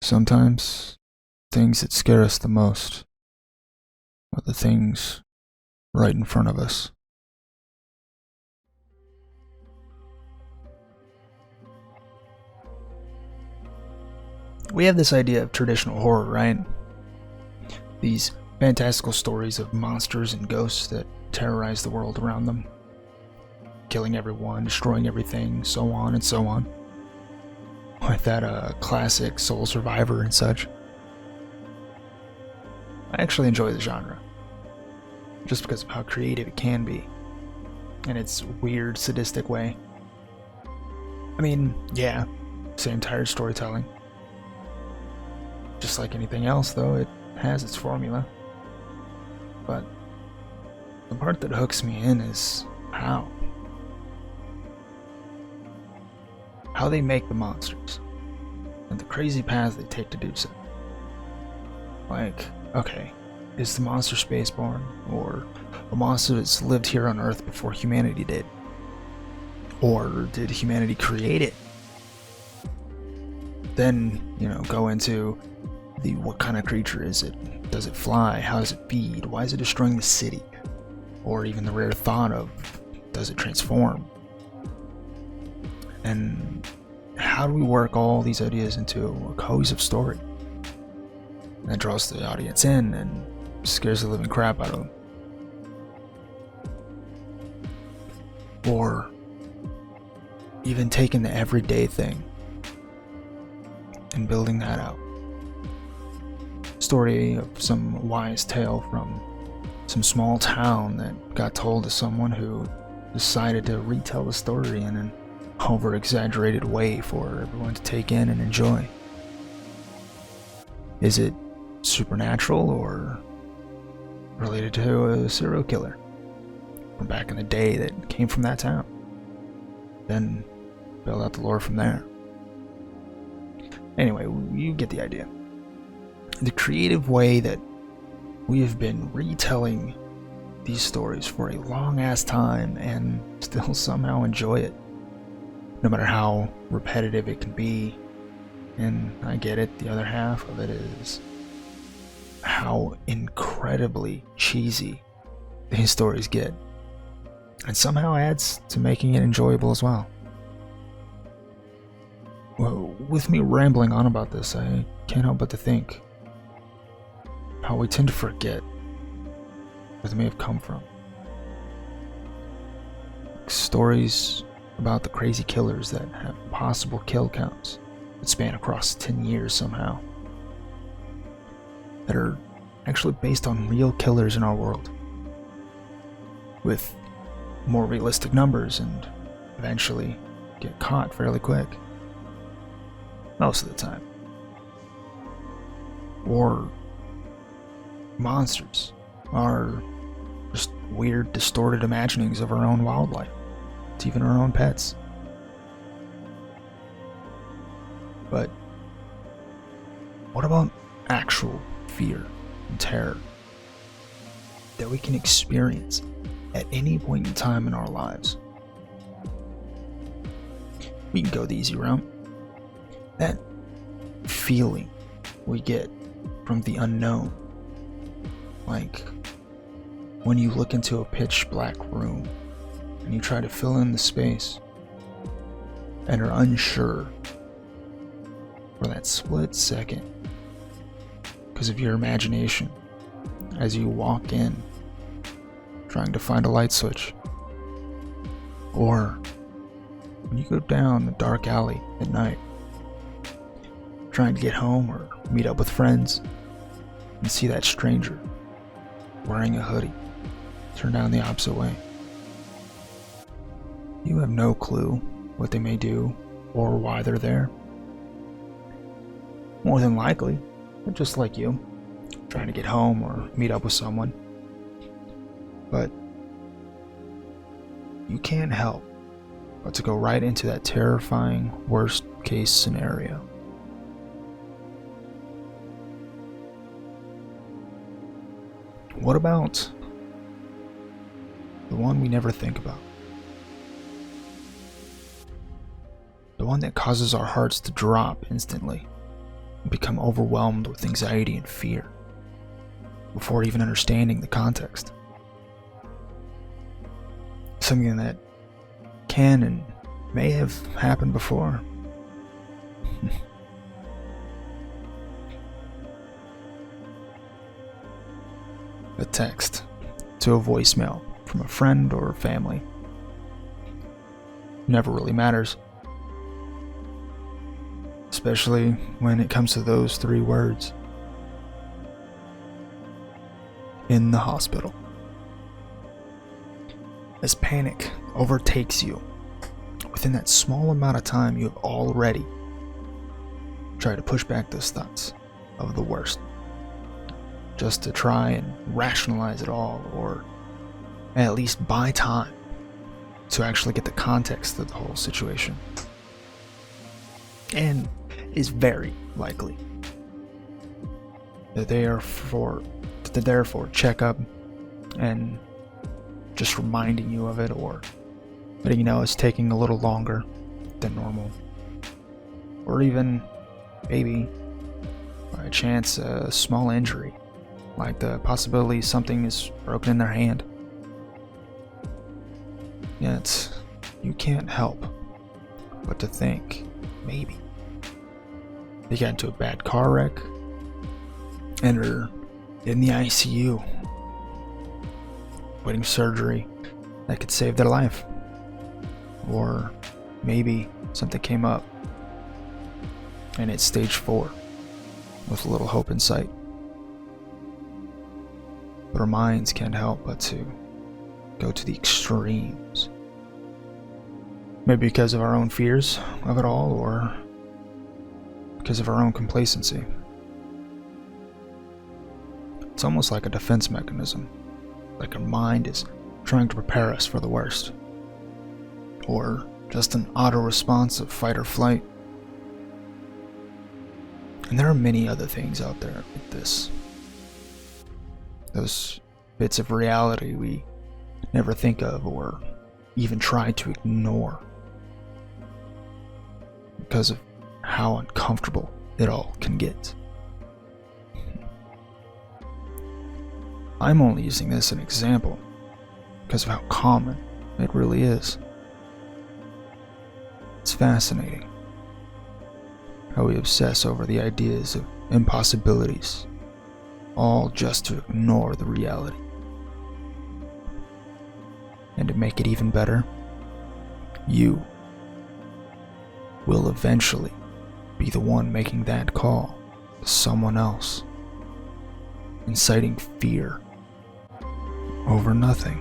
Sometimes things that scare us the most are the things right in front of us. We have this idea of traditional horror, right? These fantastical stories of monsters and ghosts that terrorize the world around them, killing everyone, destroying everything, so on and so on. Like that classic Soul Survivor and such. I actually enjoy the genre, just because of how creative it can be, in its weird, sadistic way. I mean, yeah, same tired storytelling. Just like anything else, though, it has its formula. But the part that hooks me in is how. How they make the monsters, and the crazy paths they take to do so. Like, okay, is the monster spaceborne, or a monster that's lived here on Earth before humanity did? Or did humanity create it? Then, go into what kind of creature is it? Does it fly? How does it feed? Why is it destroying the city? Or even the rare thought of, does it transform? And how do we work all these ideas into a cohesive story that draws the audience in and scares the living crap out of them? Or even taking the everyday thing and building that out. Story of some wise tale from some small town that got told to someone who decided to retell the story in an over-exaggerated way for everyone to take in and enjoy. Is it supernatural or related to a serial killer from back in the day that came from that town? Then build out the lore from there. Anyway, you get the idea. The creative way that we have been retelling these stories for a long ass time and still somehow enjoy it, no matter how repetitive it can be. And I get it, the other half of it is how incredibly cheesy these stories get, and somehow adds to making it enjoyable as well. Well, with me rambling on about this, I can't help but to think how we tend to forget where they may have come from. Stories about the crazy killers that have possible kill counts that span across 10 years somehow, that are actually based on real killers in our world, with more realistic numbers and eventually get caught fairly quick. Most of the time. Or monsters are just weird, distorted imaginings of our own wildlife. It's even our own pets. But what about actual fear and terror that we can experience at any point in time in our lives? We can go the easy route. That feeling we get from the unknown. Like when you look into a pitch black room and you try to fill in the space and are unsure for that split second because of your imagination as you walk in trying to find a light switch. Or when you go down a dark alley at night trying to get home or meet up with friends and see that stranger wearing a hoodie turn down the opposite way. You have no clue what they may do or why they're there. More than likely, they're just like you, trying to get home or meet up with someone. But you can't help but to go right into that terrifying worst case scenario. What about the one we never think about? The one that causes our hearts to drop instantly become overwhelmed with anxiety and fear before even understanding the context. Something that can and may have happened before. A text to a voicemail from a friend or family never really matters, especially when it comes to those 3 words: in the hospital. As panic overtakes you, within that small amount of time you have already tried to push back those thoughts of the worst, just to try and rationalize it all, or at least buy time to actually get the context of the whole situation. And is very likely that they're there for checkup and just reminding you of it, or letting you know it's taking a little longer than normal, or even maybe by chance a small injury, like the possibility something is broken in their hand. Yet you can't help but to think maybe they got into a bad car wreck and are in the ICU waiting for surgery that could save their life. Or maybe something came up and it's stage 4 with a little hope in sight. But our minds can't help but to go to the extremes. Maybe because of our own fears of it all, or because of our own complacency. It's almost like a defense mechanism, like our mind is trying to prepare us for the worst, or just an auto response of fight or flight. And there are many other things out there like this. Those bits of reality we never think of or even try to ignore because of how uncomfortable it all can get. I'm only using this as an example because of how common it really is. It's fascinating how we obsess over the ideas of impossibilities, all just to ignore the reality. And to make it even better, you will eventually be the one making that call to someone else, inciting fear over nothing.